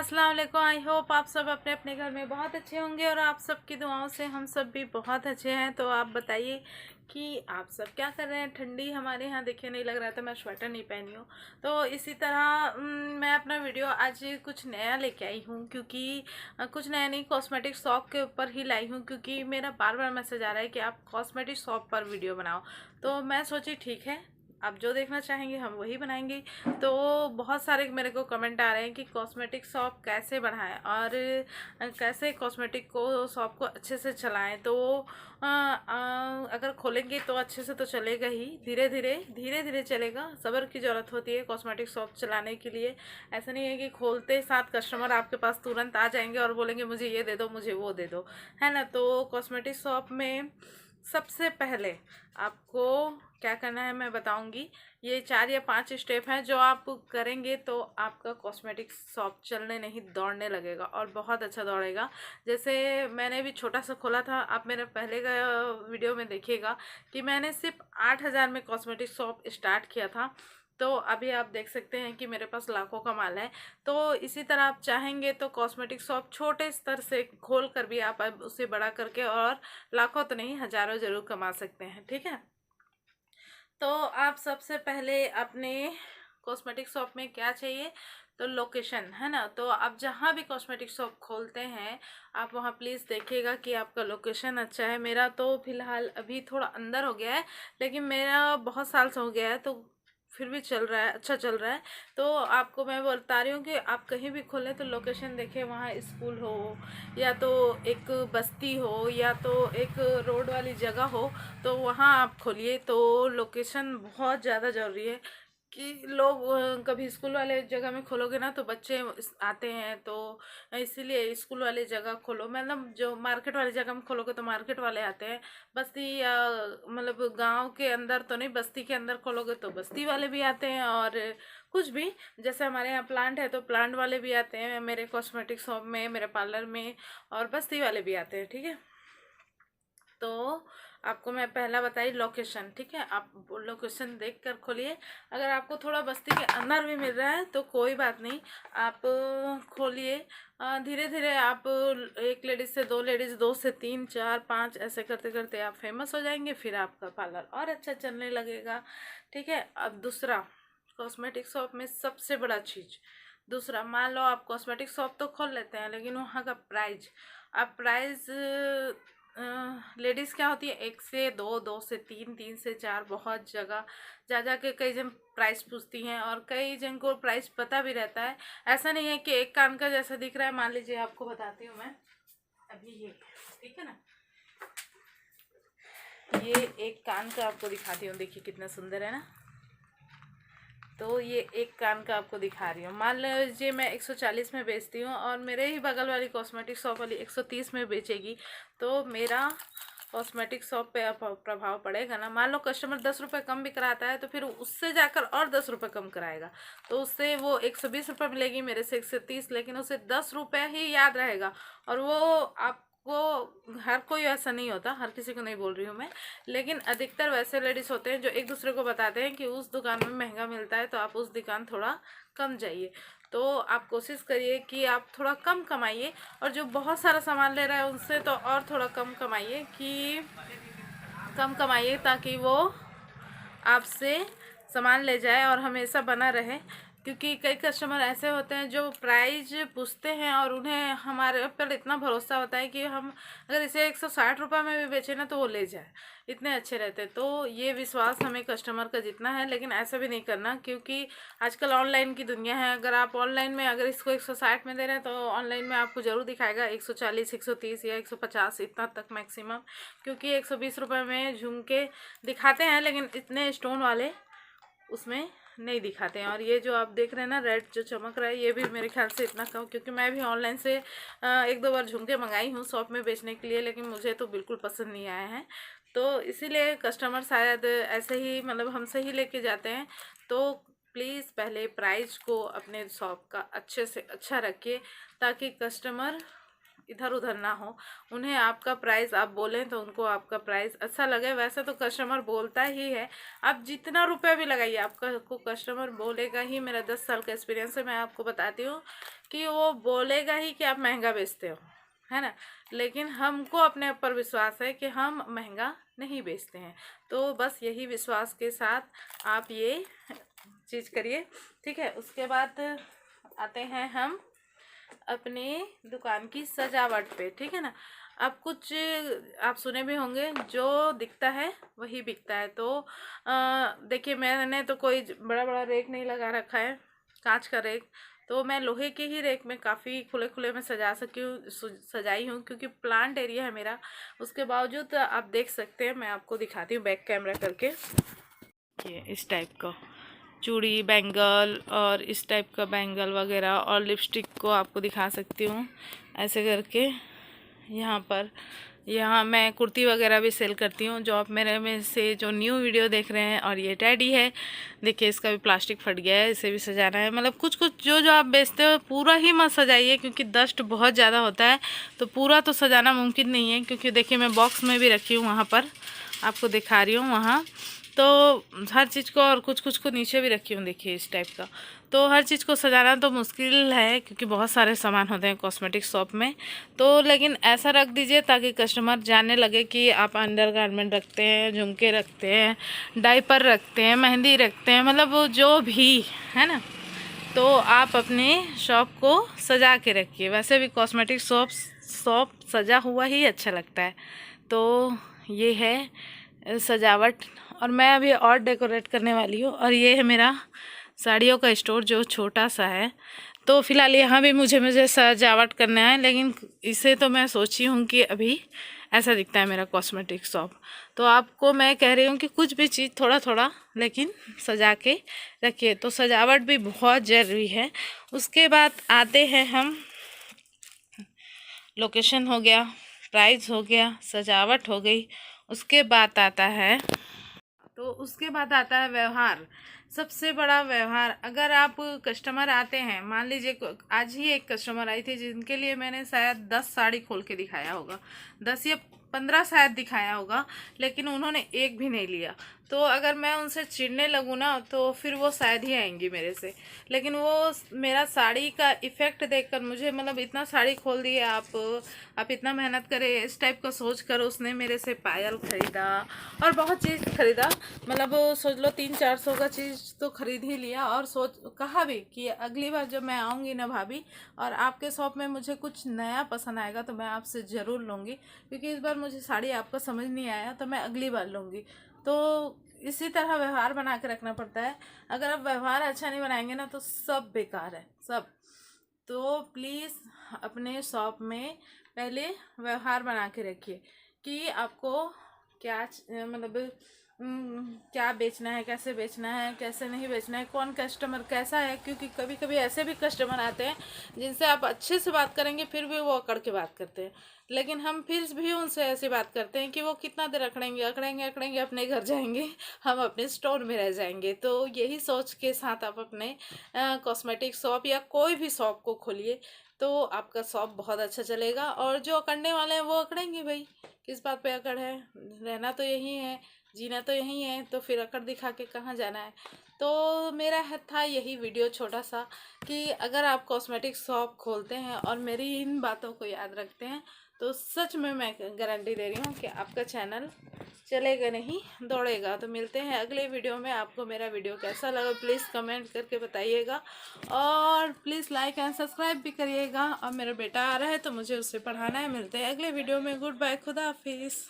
अस्सलाम वालेकुम। I hope आप सब अपने अपने घर में बहुत अच्छे होंगे और आप सबकी दुआओं से हम सब भी बहुत अच्छे हैं। तो आप बताइए कि आप सब क्या कर रहे हैं। ठंडी हमारे यहाँ देखिए नहीं लग रहा था, मैं स्वेटर नहीं पहनी हूँ। तो इसी तरह मैं अपना वीडियो आज कुछ नया लेके आई हूँ, क्योंकि कुछ नया नहीं, कॉस्मेटिक शॉप के ऊपर ही लाई हूँ, क्योंकि मेरा बार बार मैसेज आ रहा है कि आप कॉस्मेटिक शॉप पर वीडियो बनाओ। तो मैं सोची ठीक है, आप जो देखना चाहेंगे हम वही बनाएंगे। तो बहुत सारे मेरे को कमेंट आ रहे हैं कि कॉस्मेटिक शॉप कैसे बढ़ाएं और कैसे कॉस्मेटिक को शॉप को अच्छे से चलाएं। तो अगर खोलेंगे तो अच्छे से तो चलेगा ही, धीरे धीरे चलेगा। सब्र की ज़रूरत होती है कॉस्मेटिक शॉप चलाने के लिए। ऐसा नहीं है कि खोलते साथ कस्टमर आपके पास तुरंत आ जाएंगे और बोलेंगे मुझे ये दे दो, मुझे वो दे दो, है ना। तो कॉस्मेटिक शॉप में सबसे पहले आपको क्या करना है मैं बताऊंगी। ये 4 या 5 स्टेप हैं जो आप करेंगे तो आपका कॉस्मेटिक शॉप चलने नहीं दौड़ने लगेगा और बहुत अच्छा दौड़ेगा। जैसे मैंने भी छोटा सा खोला था, आप मेरे पहले का वीडियो में देखिएगा कि मैंने सिर्फ 8,000 में कॉस्मेटिक शॉप स्टार्ट किया था। तो अभी आप देख सकते हैं कि मेरे पास लाखों का माल है। तो इसी तरह आप चाहेंगे तो कॉस्मेटिक शॉप छोटे स्तर से खोल कर भी आप अब उसे बड़ा करके और लाखों तो नहीं हजारों ज़रूर कमा सकते हैं, ठीक है। तो आप सबसे पहले अपने कॉस्मेटिक शॉप में क्या चाहिए, तो लोकेशन, है ना। तो आप जहाँ भी कॉस्मेटिक शॉप खोलते हैं आप वहाँ प्लीज़ देखिएगा कि आपका लोकेशन अच्छा है। मेरा तो फ़िलहाल अभी थोड़ा अंदर हो गया है, लेकिन मेरा बहुत साल से हो गया है तो फिर भी चल रहा है, अच्छा चल रहा है। तो आपको मैं बता रही हूँ कि आप कहीं भी खोलें तो लोकेशन देखें, वहाँ स्कूल हो या तो एक बस्ती हो या तो एक रोड वाली जगह हो, तो वहाँ आप खोलिए। तो लोकेशन बहुत ज़्यादा ज़रूरी है कि लोग कभी स्कूल वाले जगह में खोलोगे ना तो बच्चे आते हैं, तो इसीलिए स्कूल वाले जगह खोलो। मतलब जो मार्केट वाली जगह में खोलोगे तो मार्केट वाले आते हैं। बस्ती या मतलब गांव के अंदर तो नहीं, बस्ती के अंदर खोलोगे तो बस्ती वाले भी आते हैं। और कुछ भी, जैसे हमारे यहाँ प्लांट है तो प्लांट वाले भी आते हैं मेरे कॉस्मेटिक शॉप में, मेरे पार्लर में, और बस्ती वाले भी आते हैं, ठीक है। तो आपको मैं पहला बताई लोकेशन, ठीक है। आप लोकेशन देख कर खोलिए। अगर आपको थोड़ा बस्ती के अंदर भी मिल रहा है तो कोई बात नहीं, आप खोलिए। धीरे धीरे आप एक लेडीज से 2 लेडीज, 2 से 3, 4, 5 ऐसे करते करते आप फेमस हो जाएंगे। फिर आपका पार्लर और अच्छा चलने लगेगा, ठीक है। अब दूसरा, कॉस्मेटिक शॉप में सबसे बड़ा चीज़ दूसरा, मान लो आप कॉस्मेटिक शॉप तो खोल लेते हैं लेकिन वहाँ का प्राइस, आप प्राइस लेडीज़ क्या होती है 1 से 2, 2 से 3, 3 से 4, बहुत जगह जा जा के कई जन प्राइस पूछती हैं और कई जन को प्राइस पता भी रहता है। ऐसा नहीं है कि एक कान का जैसा दिख रहा है। मान लीजिए आपको बताती हूँ मैं अभी ये, ठीक है ना, ये एक कान का आपको दिखाती हूँ, देखिए कितना सुंदर है ना। तो ये एक कान का आपको दिखा रही हूँ। मान लीजिए मैं 140 में बेचती हूँ और मेरे ही बगल वाली कॉस्मेटिक शॉप वाली 130 में बेचेगी, तो मेरा कॉस्मेटिक शॉप पे प्रभाव पड़ेगा ना। मान लो कस्टमर 10 रुपये कम भी कराता है तो फिर उससे जाकर और 10 रुपये कम कराएगा, तो उससे वो 120 रुपये मिलेगी, मेरे से 130, लेकिन उसे 10 रुपये ही याद रहेगा। और वो आप वो हर कोई ऐसा नहीं होता, हर किसी को नहीं बोल रही हूँ मैं, लेकिन अधिकतर वैसे लेडीज होते हैं जो एक दूसरे को बताते हैं कि उस दुकान में महंगा मिलता है तो आप उस दुकान थोड़ा कम जाइए। तो आप कोशिश करिए कि आप थोड़ा कम कमाइए, और जो बहुत सारा सामान ले रहा है उनसे तो और थोड़ा कम कमाइए, कि कम कमाइए ताकि वो आपसे सामान ले जाए और हमेशा बना रहे। क्योंकि कई कस्टमर ऐसे होते हैं जो प्राइस पूछते हैं और उन्हें हमारे पर इतना भरोसा होता है कि हम अगर इसे 160 रुपये में भी बेचें ना तो वो ले जाए, इतने अच्छे रहते हैं। तो ये विश्वास हमें कस्टमर का जितना है, लेकिन ऐसा भी नहीं करना, क्योंकि आजकल ऑनलाइन की दुनिया है। अगर आप ऑनलाइन में अगर इसको 160 में दे रहे हैं तो ऑनलाइन में आपको ज़रूर दिखाएगा 140, 130 या 150 इतना तक मैक्सिमम, क्योंकि 120 रुपये में झुमके दिखाते हैं लेकिन इतने स्टोन वाले उसमें नहीं दिखाते हैं। और ये जो आप देख रहे हैं ना रेड जो चमक रहा है, ये भी मेरे ख्याल से इतना कम, क्योंकि मैं भी ऑनलाइन से 1-2 बार झुमके मंगाई हूँ शॉप में बेचने के लिए, लेकिन मुझे तो बिल्कुल पसंद नहीं आए हैं। तो इसीलिए कस्टमर शायद ऐसे ही मतलब हमसे ही लेके जाते हैं। तो प्लीज़ पहले प्राइस को अपने शॉप का अच्छे से अच्छा रखिए ताकि कस्टमर इधर उधर ना हो, उन्हें आपका प्राइस आप बोलें तो उनको आपका प्राइस अच्छा लगे। वैसे तो कस्टमर बोलता ही है, आप जितना रुपया भी लगाइए आपका को कस्टमर बोलेगा ही। मेरा 10 साल का एक्सपीरियंस है, मैं आपको बताती हूँ कि वो बोलेगा ही कि आप महंगा बेचते हो, है ना। लेकिन हमको अपने ऊपर विश्वास है कि हम महंगा नहीं बेचते हैं। तो बस यही विश्वास के साथ आप ये चीज़ करिए, ठीक है। उसके बाद आते हैं हम अपने दुकान की सजावट पे, ठीक है ना। अब कुछ आप सुने भी होंगे, जो दिखता है वही बिकता है। तो देखिए, मैंने तो कोई बड़ा बड़ा रेक नहीं लगा रखा है, कांच का रेक। तो मैं लोहे के ही रेक में काफ़ी खुले खुले में सजाई हूँ, क्योंकि प्लांट एरिया है मेरा। उसके बावजूद आप देख सकते हैं, मैं आपको दिखाती हूँ बैक कैमरा करके। ये इस टाइप का चूड़ी, बैंगल और इस टाइप का बैंगल वगैरह और लिपस्टिक को आपको दिखा सकती हूँ ऐसे करके। यहाँ मैं कुर्ती वगैरह भी सेल करती हूँ। जो आप मेरे में से जो न्यू वीडियो देख रहे हैं, और ये टेडी है, देखिए इसका भी प्लास्टिक फट गया है, इसे भी सजाना है। मतलब कुछ कुछ जो जो आप बेचते हो पूरा ही मत सजाइए, क्योंकि डस्ट बहुत ज़्यादा होता है, तो पूरा तो सजाना मुमकिन नहीं है। क्योंकि देखिए मैं बॉक्स में भी रखी हूँ, वहाँ पर आपको दिखा रही हूँ वहाँ। तो हर चीज़ को, और कुछ कुछ को नीचे भी रखी हूँ, देखिए इस टाइप का। तो हर चीज़ को सजाना तो मुश्किल है, क्योंकि बहुत सारे सामान होते हैं कॉस्मेटिक शॉप में। तो लेकिन ऐसा रख दीजिए ताकि कस्टमर जानने लगे कि आप अंडरगारमेंट रखते हैं, झुमके रखते हैं, डायपर रखते हैं, मेहंदी रखते हैं, मतलब वो जो भी है ना। तो आप अपने शॉप को सजा के रखिए। वैसे भी कॉस्मेटिक शॉप सजा हुआ ही अच्छा लगता है। तो ये है सजावट, और मैं अभी और डेकोरेट करने वाली हूँ। और ये है मेरा साड़ियों का स्टोर, जो छोटा सा है। तो फिलहाल यहाँ भी मुझे सजावट करना है, लेकिन इसे तो मैं सोची हूँ कि अभी ऐसा दिखता है मेरा कॉस्मेटिक शॉप। तो आपको मैं कह रही हूँ कि कुछ भी चीज़ थोड़ा थोड़ा लेकिन सजा के रखिए। तो सजावट भी बहुत ज़रूरी है। उसके बाद आते हैं हम, लोकेशन हो गया, प्राइस हो गया, सजावट हो गई। उसके बाद आता है व्यवहार। सबसे बड़ा व्यवहार। अगर आप कस्टमर आते हैं, मान लीजिए आज ही एक कस्टमर आई थी जिनके लिए मैंने शायद 10 साड़ी खोल के दिखाया होगा, 10 या 15 शायद दिखाया होगा, लेकिन उन्होंने एक भी नहीं लिया। तो अगर मैं उनसे चिढ़ने लगूँ ना, तो फिर वो शायद ही आएंगी मेरे से। लेकिन वो मेरा साड़ी का इफ़ेक्ट देखकर मुझे, मतलब इतना साड़ी खोल दिए आप इतना मेहनत करे, इस टाइप का सोच कर उसने मेरे से पायल ख़रीदा और बहुत चीज़ ख़रीदा। मतलब सोच लो 300-400 का चीज़ तो ख़रीद ही लिया। और कहा भी कि अगली बार जब मैं आऊँगी ना भाभी, और आपके शॉप में मुझे कुछ नया पसंद आएगा तो मैं आपसे ज़रूर लूँगी, क्योंकि इस बार मुझे साड़ी आपका समझ नहीं आया तो मैं अगली बार लूँगी। तो इसी तरह व्यवहार बना के रखना पड़ता है। अगर आप व्यवहार अच्छा नहीं बनाएंगे ना, तो सब बेकार है, सब। तो प्लीज़ अपने शॉप में पहले व्यवहार बना के रखिए कि आपको क्या मतलब क्या बेचना है, कैसे बेचना है, कैसे नहीं बेचना है, कौन कस्टमर कैसा है। क्योंकि कभी कभी ऐसे भी कस्टमर आते हैं जिनसे आप अच्छे से बात करेंगे, फिर भी वो अकड़ के बात करते हैं। लेकिन हम फिर भी उनसे ऐसी बात करते हैं कि वो कितना देर अकड़ेंगे, अकड़ेंगे अकड़ेंगे, अपने घर जाएंगे, हम अपने स्टोर में रह जाएंगे। तो यही सोच के साथ आप अपने कॉस्मेटिक शॉप या कोई भी शॉप को खोलिए, तो आपका शॉप बहुत अच्छा चलेगा। और जो अकड़ने वाले हैं वो अकड़ेंगे भाई, किस बात पे अकड़ है, रहना तो यही है, जीना तो यही है, तो फिर अकड़ दिखा के कहाँ जाना है। तो मेरा था यही वीडियो छोटा सा, कि अगर आप कॉस्मेटिक शॉप खोलते हैं और मेरी इन बातों को याद रखते हैं, तो सच में मैं गारंटी दे रही हूँ कि आपका चैनल चलेगा नहीं, दौड़ेगा। तो मिलते हैं अगले वीडियो में। आपको मेरा वीडियो कैसा लगा प्लीज़ कमेंट करके बताइएगा, और प्लीज़ लाइक एंड सब्सक्राइब भी करिएगा। और मेरा बेटा आ रहा है तो मुझे उससे पढ़ाना है। मिलते हैं अगले वीडियो में। गुड बाय, खुदा हाफिज़।